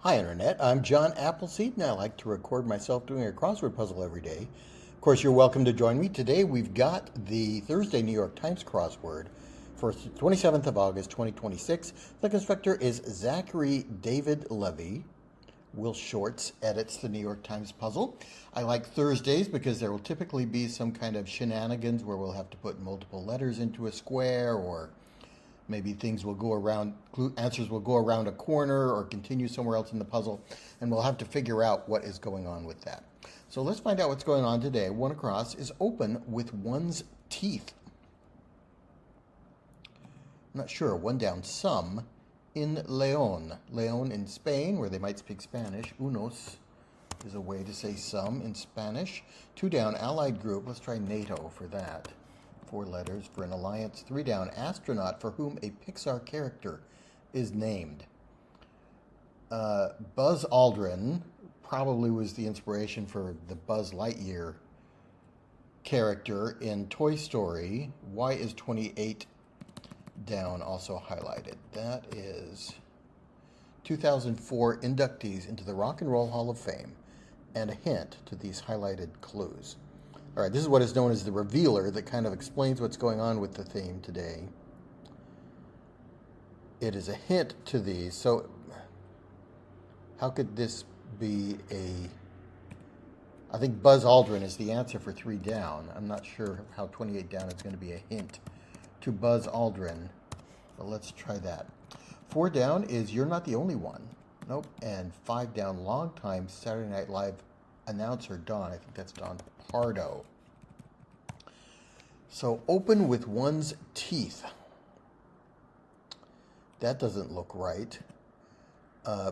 Hi, Internet. I'm John Appleseed, and I like to record myself doing a crossword puzzle every day. Of course, you're welcome to join me. Today, we've got the Thursday New York Times crossword for 27th of August, 2026. The constructor is Zachary David Levy. Will Shorts edits the New York Times puzzle. I like Thursdays because there will typically be some kind of shenanigans where we'll have to put multiple letters into a square, or maybe things will go around, answers will go around a corner or continue somewhere else in the puzzle, and we'll have to figure out what is going on with that. So let's find out what's going on today. One across is open with one's teeth. I'm not sure. One down, some in León. León in Spain, where they might speak Spanish. Unos is a way to say some in Spanish. Two down, allied group. Let's try NATO for that. 4 letters for an alliance. 3 down, astronaut for whom a Pixar character is named. Buzz Aldrin probably was the inspiration for the Buzz Lightyear character in Toy Story. Why is 28 down also highlighted? That is 2004 inductees into the Rock and Roll Hall of Fame, and a hint to these highlighted clues. All right, this is what is known as the revealer that kind of explains what's going on with the theme today. It is a hint to these. So how could this be I think Buzz Aldrin is the answer for 3 down. I'm not sure how 28 down is going to be a hint to Buzz Aldrin, but let's try that. 4 down is You're Not the Only One. Nope. And 5 down, longtime Saturday Night Live announcer Don. I think that's Don Pardo. So open with one's teeth. That doesn't look right.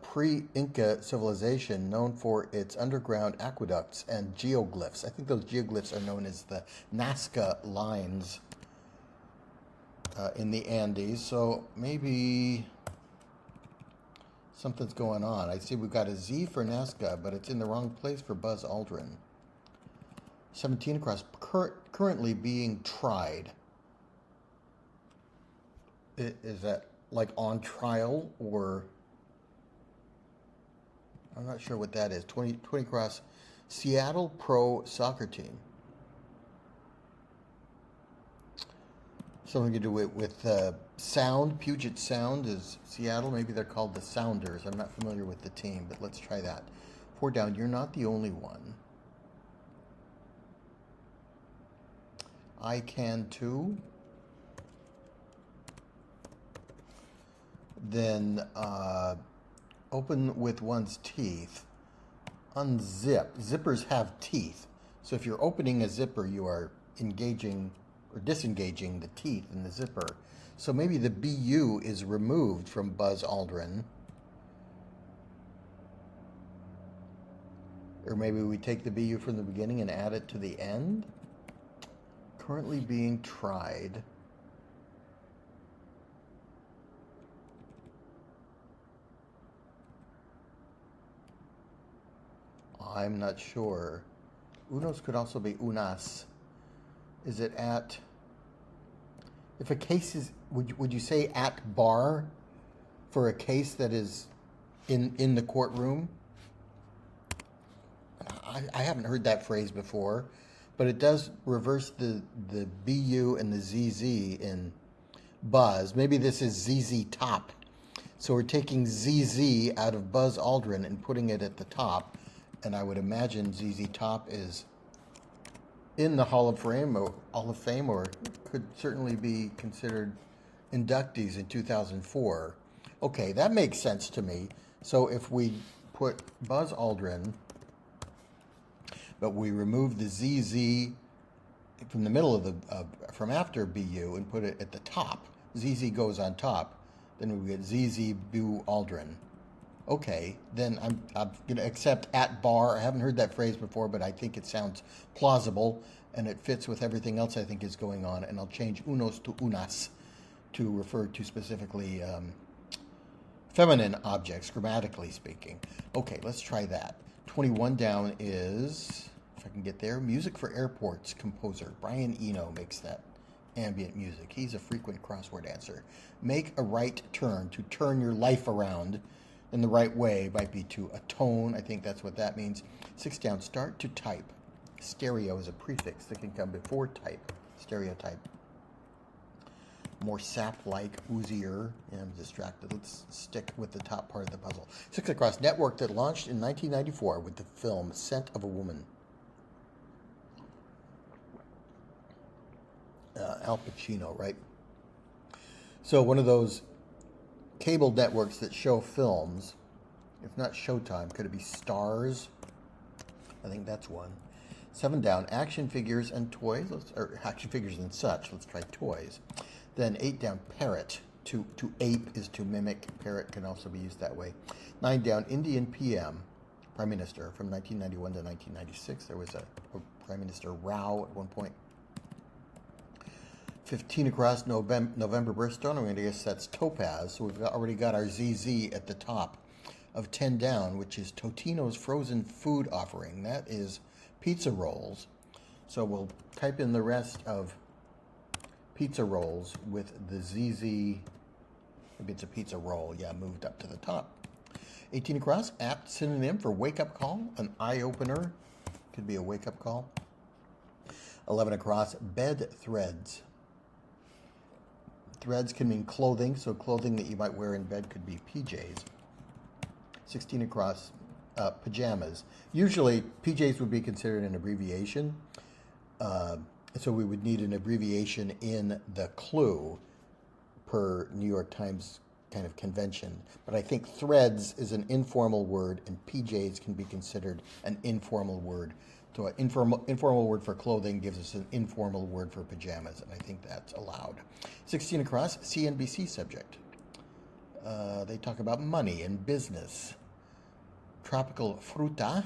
Pre-Inca civilization known for its underground aqueducts and geoglyphs. I think those geoglyphs are known as the Nazca lines in the Andes. So maybe something's going on. I see we've got a Z for Nazca, but it's in the wrong place for Buzz Aldrin. 17 across, currently being tried. Is that like on trial, or I'm not sure what that is. 20 across, Seattle pro soccer team. Something to do with sound. Puget Sound is Seattle. Maybe they're called the Sounders. I'm not familiar with the team, but let's try that. 4 down, You're Not the Only One. I can too. Then open with one's teeth. Unzip. Zippers have teeth. So if you're opening a zipper, you are engaging or disengaging the teeth in the zipper. So maybe the BU is removed from Buzz Aldrin. Or maybe we take the BU from the beginning and add it to the end. Currently being tried. I'm not sure. Unos could also be unas. Is it at, if a case is, would you say at bar for a case that is in the courtroom? I haven't heard that phrase before, but it does reverse the BU and the ZZ in Buzz. Maybe this is ZZ Top. So we're taking ZZ out of Buzz Aldrin and putting it at the top. And I would imagine ZZ Top is in the Hall of Fame, or could certainly be considered inductees in 2004. Okay, that makes sense to me. So if we put Buzz Aldrin, but we remove the ZZ from the middle of from after BU and put it at the top, ZZ goes on top, then we get ZZ Bu Aldrin. Okay, then I'm going to accept at bar. I haven't heard that phrase before, but I think it sounds plausible, and it fits with everything else I think is going on, and I'll change unos to unas to refer to specifically feminine objects, grammatically speaking. Okay, let's try that. 21 down is, if I can get there, Music for Airports composer. Brian Eno makes that ambient music. He's a frequent crossword answer. Make a right turn, to turn your life around, in the right way might be to atone. I think that's what that means. 6 down, start to type. Stereo is a prefix that can come before type. Stereotype. More sap-like, oozier. Yeah, I'm distracted. Let's stick with the top part of the puzzle. 6 across, network that launched in 1994 with the film Scent of a Woman. Al Pacino, right? So one of those cable networks that show films. If not Showtime, could it be Stars? I think that's one. 7 down, action figures and toys, or action figures and such. Let's try toys. Then 8 down, parrot. To ape is to mimic. Parrot can also be used that way. 9 down, Indian PM, Prime Minister, from 1991 to 1996. There was a Prime Minister Rao at one point. 15 across, November birthstone. I'm going to guess that's topaz. So we've already got our ZZ at the top of 10 down, which is Totino's frozen food offering. That is pizza rolls. So we'll type in the rest of pizza rolls with the ZZ. Maybe it's a pizza roll. Yeah, moved up to the top. 18 across, apt synonym for wake-up call, an eye-opener. Could be a wake-up call. 11 across, bed threads. Threads can mean clothing, so clothing that you might wear in bed could be PJs. 16 across, pajamas. Usually, PJs would be considered an abbreviation, so we would need an abbreviation in the clue per New York Times kind of convention. But I think threads is an informal word, and PJs can be considered an informal word. So an informal word for clothing gives us an informal word for pajamas, and I think that's allowed. 16 across, CNBC subject. They talk about money and business. Tropical fruta.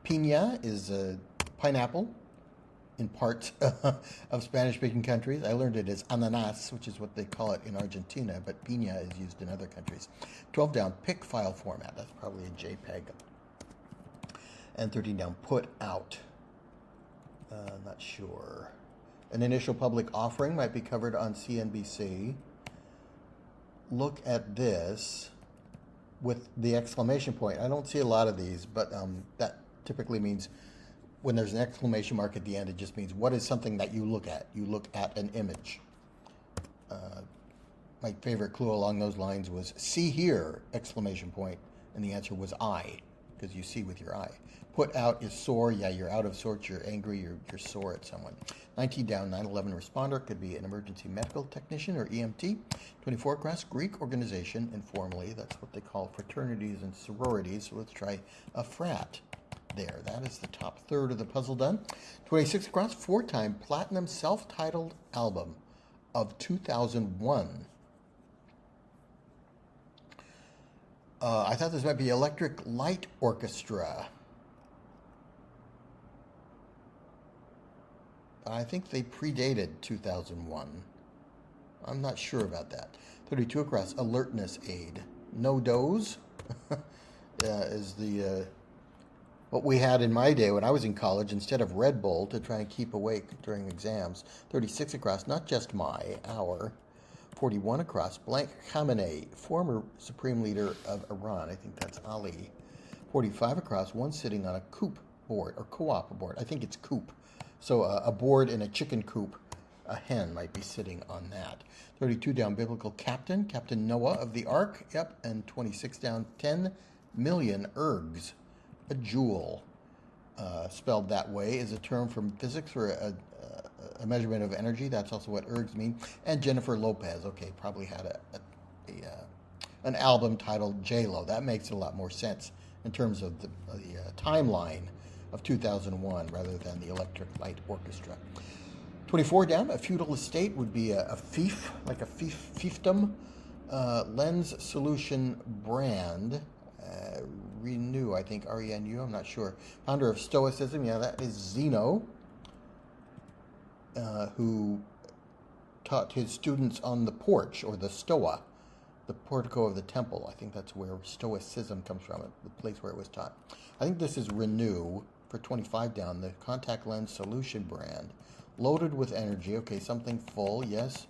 Piña is a pineapple in parts of Spanish-speaking countries. I learned it as ananas, which is what they call it in Argentina, but piña is used in other countries. 12 down, pic file format. That's probably a JPEG. And 13 down, put out. Not sure. An initial public offering might be covered on CNBC. Look at this with the exclamation point. I don't see a lot of these, but that typically means when there's an exclamation mark at the end, it just means what is something that you look at. You look at an image. My favorite clue along those lines was see here, exclamation point, and the answer was I, because you see with your eye. Put out is sore. Yeah, you're out of sorts. You're angry. You're sore at someone. 19 down, 9/11 responder. Could be an emergency medical technician or EMT. 24 across, Greek organization. Informally, that's what they call fraternities and sororities. So let's try a frat there. That is the top third of the puzzle done. 26 across, 4-time platinum self-titled album of 2001. I thought this might be Electric Light Orchestra. I think they predated 2001. I'm not sure about that. 32 across, alertness aid. No doze is the what we had in my day when I was in college instead of Red Bull to try and keep awake during exams. 36 across, not just our. 41 across, blank Khamenei, former supreme leader of Iran. I think that's Ali. 45 across, one sitting on a coop board or co-op board. I think it's coop. So a board in a chicken coop, a hen might be sitting on that. 32 down, biblical captain, Captain Noah of the Ark. Yep, and 26 down, 10 million ergs. A joule, spelled that way, is a term from physics for a measurement of energy. That's also what ergs mean. And Jennifer Lopez, okay, probably had an album titled J-Lo. That makes a lot more sense in terms of the timeline of 2001 rather than the Electric Light Orchestra. 24 down, a feudal estate would be a fief, like a fiefdom. Lens Solution brand, Renew, I think, R-E-N-U, I'm not sure. Founder of Stoicism, yeah, that is Zeno, who taught his students on the porch, or the stoa, the portico of the temple. I think that's where Stoicism comes from, the place where it was taught. I think this is Renew for 25 down, the contact lens solution brand. Loaded with energy, okay, something full, yes.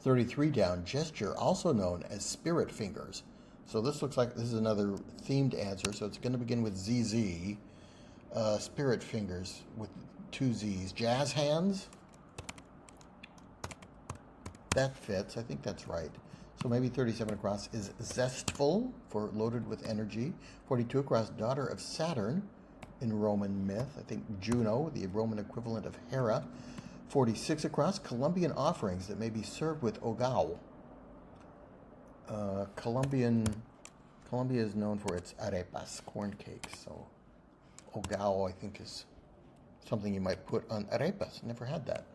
33 down, Gesture, also known as Spirit Fingers. So this looks like this is another themed answer. So it's going to begin with ZZ. Spirit fingers with 2 Z's. Jazz hands. That fits. I think that's right. So maybe 37 across is zestful for loaded with energy. 42 across, daughter of Saturn in Roman myth. I think Juno, the Roman equivalent of Hera. 46 across, Colombian offerings that may be served with ogao. Colombia is known for its arepas, corn cakes. So ogao, I think, is something you might put on arepas. Never had that.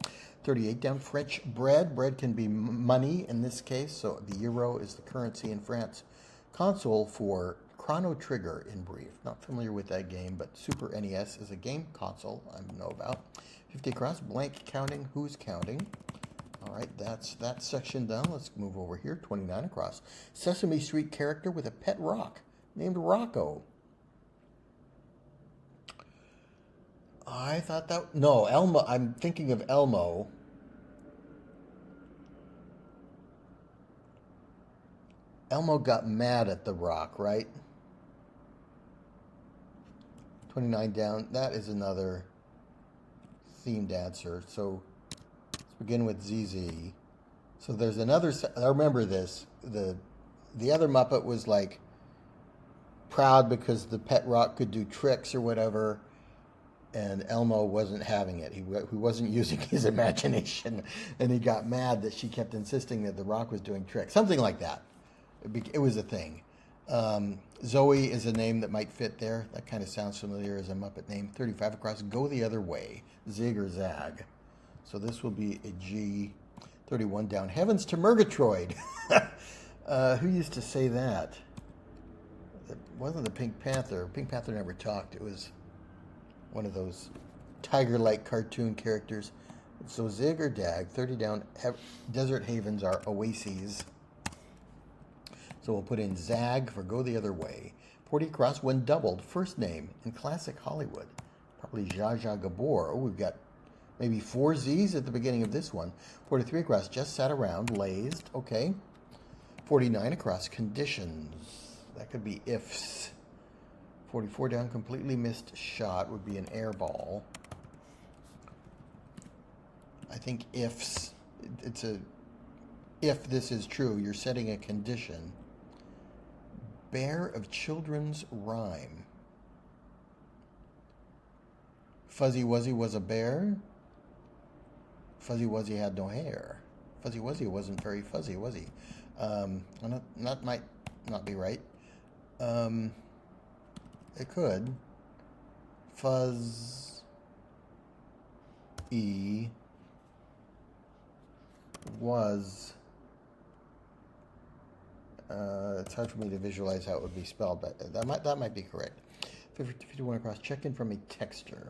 38 down, French bread. Bread can be money in this case, so the euro is the currency in France. Console for Chrono Trigger in brief. Not familiar with that game, but Super NES is a game console I know about. 50 across, blank counting, who's counting? All right, that's that section done. Let's move over here. 29 across. Sesame Street character with a pet rock named Rocco. I thought that... No, Elmo. I'm thinking of Elmo. Elmo got mad at the rock, right? 29 down. That is another themed answer. So let's begin with ZZ. So there's another... I remember this. The other Muppet was like proud because the pet rock could do tricks or whatever. And Elmo wasn't having it. He wasn't using his imagination, and he got mad that she kept insisting that the rock was doing tricks. Something like that. It was a thing. Zoe is a name that might fit there. That kind of sounds familiar as a Muppet name. 35 across. Go the other way. Zig or zag. So this will be a G. 31 down. Heavens to Murgatroyd. Who used to say that? It wasn't the Pink Panther. Pink Panther never talked. It was one of those tiger-like cartoon characters. So zig or dag, 30 down. Desert havens are oases. So we'll put in zag for go the other way. 40 across, when doubled, first name in classic Hollywood. Probably Zsa Zsa Gabor. Oh, we've got maybe 4 Z's at the beginning of this one. 43 across, just sat around, lazed. Okay. 49 across, conditions. That could be ifs. 44 down, completely missed shot would be an air ball. I think ifs. It's a... If this is true, you're setting a condition. Bear of children's rhyme. Fuzzy Wuzzy was a bear. Fuzzy Wuzzy had no hair. Fuzzy Wuzzy wasn't very fuzzy, was he? That might not be right. It could. Fuzz E was. It's hard for me to visualize how it would be spelled, but that might be correct. 51 across. Check in from a texter.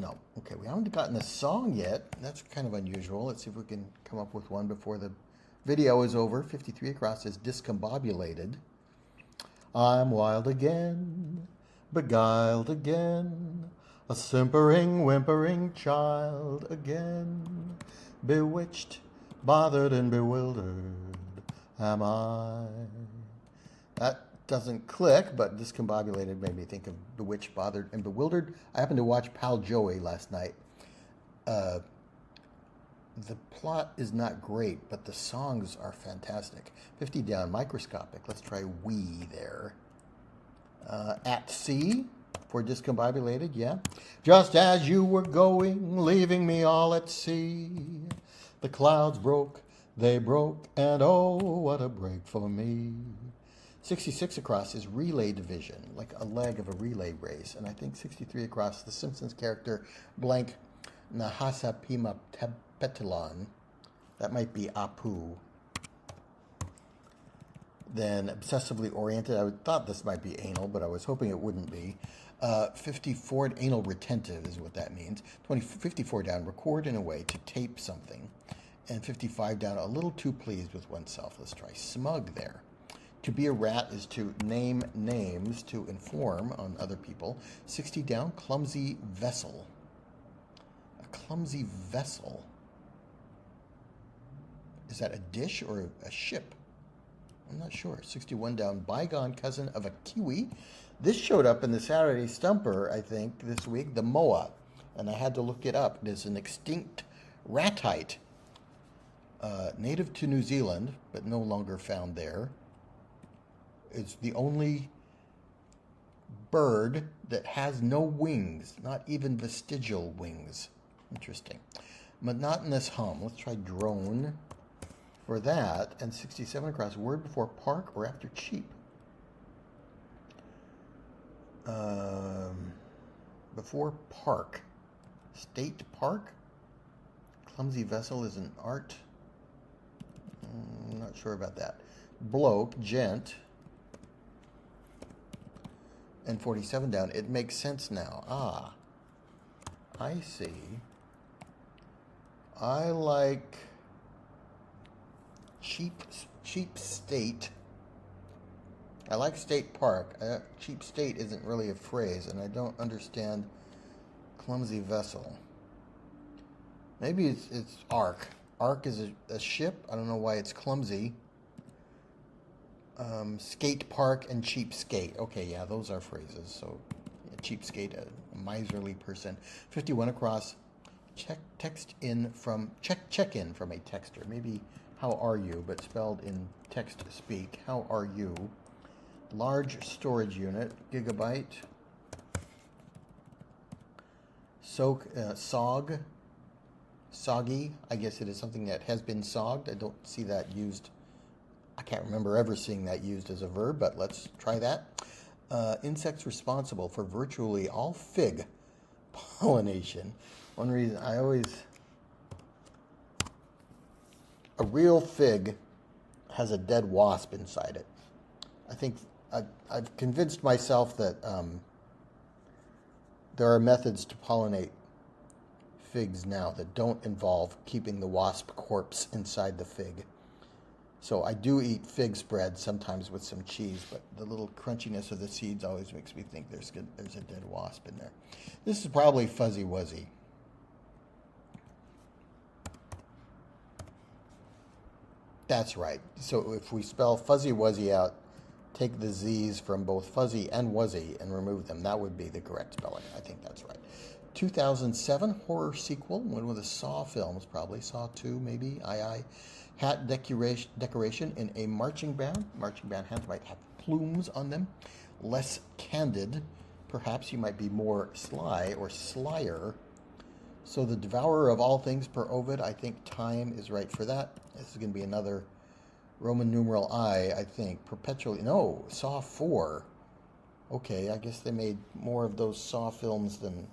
No. Okay, we haven't gotten a song yet. That's kind of unusual. Let's see if we can come up with one before the video is over. 53 across is discombobulated. I'm wild again, beguiled again, a simpering, whimpering child again, bewitched, bothered, and bewildered am I. That doesn't click, but discombobulated made me think of bewitched, bothered, and bewildered. I happened to watch Pal Joey last night. The plot is not great, but the songs are fantastic. 50 down, microscopic. Let's try we there. At sea for discombobulated, yeah. Just as you were going, leaving me all at sea. The clouds broke, they broke, and oh, what a break for me. 66 across is relay division, like a leg of a relay race. And I think 63 across, the Simpsons character, blank, Nahasa Pima Petalon. That might be Apu. Then obsessively oriented. I thought this might be anal, but I was hoping it wouldn't be. 54, anal retentive is what that means. 54 down, record in a way to tape something. And 55 down, a little too pleased with oneself. Let's try smug there. To be a rat is to name names to inform on other people. 60 down, clumsy vessel. A clumsy vessel. Is that a dish or a ship? I'm not sure. 61 down. Bygone cousin of a kiwi. This showed up in the Saturday Stumper, I think, this week, the moa. And I had to look it up. It is an extinct ratite, native to New Zealand, but no longer found there. It's the only bird that has no wings, not even vestigial wings. Interesting. Monotonous hum. Let's try drone for that. And 67 across. Word before park or after cheap? Before park. State park? Clumsy vessel is an art. I'm not sure about that. Bloke, gent. And 47 down. It makes sense now. Ah, I see. I like cheap state. I like state park. Cheap state isn't really a phrase, and I don't understand clumsy vessel. Maybe it's ark. Ark is a ship. I don't know why it's clumsy. Skate park and cheap skate. Okay, yeah, those are phrases. So, yeah, cheap skate, a miserly person. 51 across. Check in from a texter. Maybe how are you, but spelled in text speak. How are you? Large storage unit, gigabyte. Soggy. I guess it is something that has been sogged. I don't see that used. I can't remember ever seeing that used as a verb, but let's try that. Insects responsible for virtually all fig pollination. One reason a real fig has a dead wasp inside it. I think I've convinced myself that there are methods to pollinate figs now that don't involve keeping the wasp corpse inside the fig. So I do eat fig spread sometimes with some cheese, but the little crunchiness of the seeds always makes me think there's a dead wasp in there. This is probably Fuzzy Wuzzy. That's right. So if we spell Fuzzy Wuzzy out, take the Z's from both Fuzzy and Wuzzy and remove them, that would be the correct spelling. I think that's right. 2007 horror sequel, one with the Saw films, probably Saw 2, maybe. Hat decoration in a marching band. Marching band hats might have plumes on them. Less candid. Perhaps you might be more sly or slyer. So the devourer of all things per Ovid. I think time is right for that. This is going to be another Roman numeral I think. Perpetually. No, Saw 4. Okay, I guess they made more of those Saw films than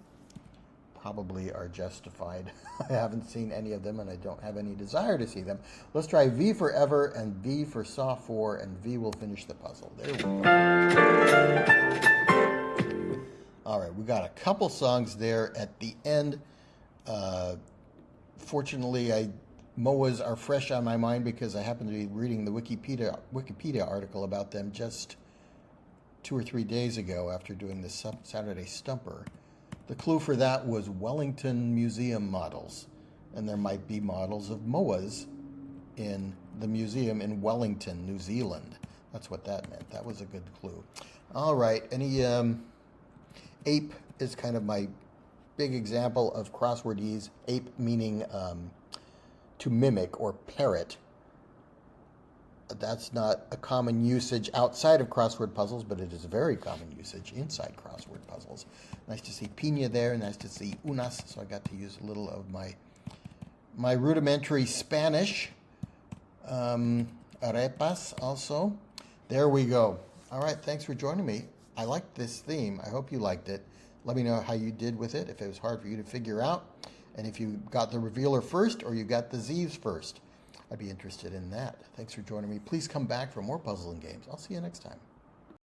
probably are justified. I haven't seen any of them, and I don't have any desire to see them. Let's try V for ever and V for Saw 4, and V will finish the puzzle. There we go. All right, we got a couple songs there at the end. Fortunately, MOAs are fresh on my mind because I happen to be reading the Wikipedia article about them just 2 or 3 days ago after doing the Saturday Stumper. The clue for that was Wellington Museum models, and there might be models of MOAs in the museum in Wellington, New Zealand. That's what that meant. That was a good clue. All right, any ape is kind of my big example of crosswordese. Ape meaning to mimic or parrot. That's not a common usage outside of crossword puzzles, but it is a very common usage inside crossword puzzles. Nice to see Pina there. Nice to see unas. So I got to use a little of my rudimentary Spanish. Arepas also. There we go. All right. Thanks for joining me. I liked this theme. I hope you liked it. Let me know how you did with it, if it was hard for you to figure out, and if you got the revealer first or you got the Z's first. I'd be interested in that. Thanks for joining me. Please come back for more puzzling games. I'll see you next time.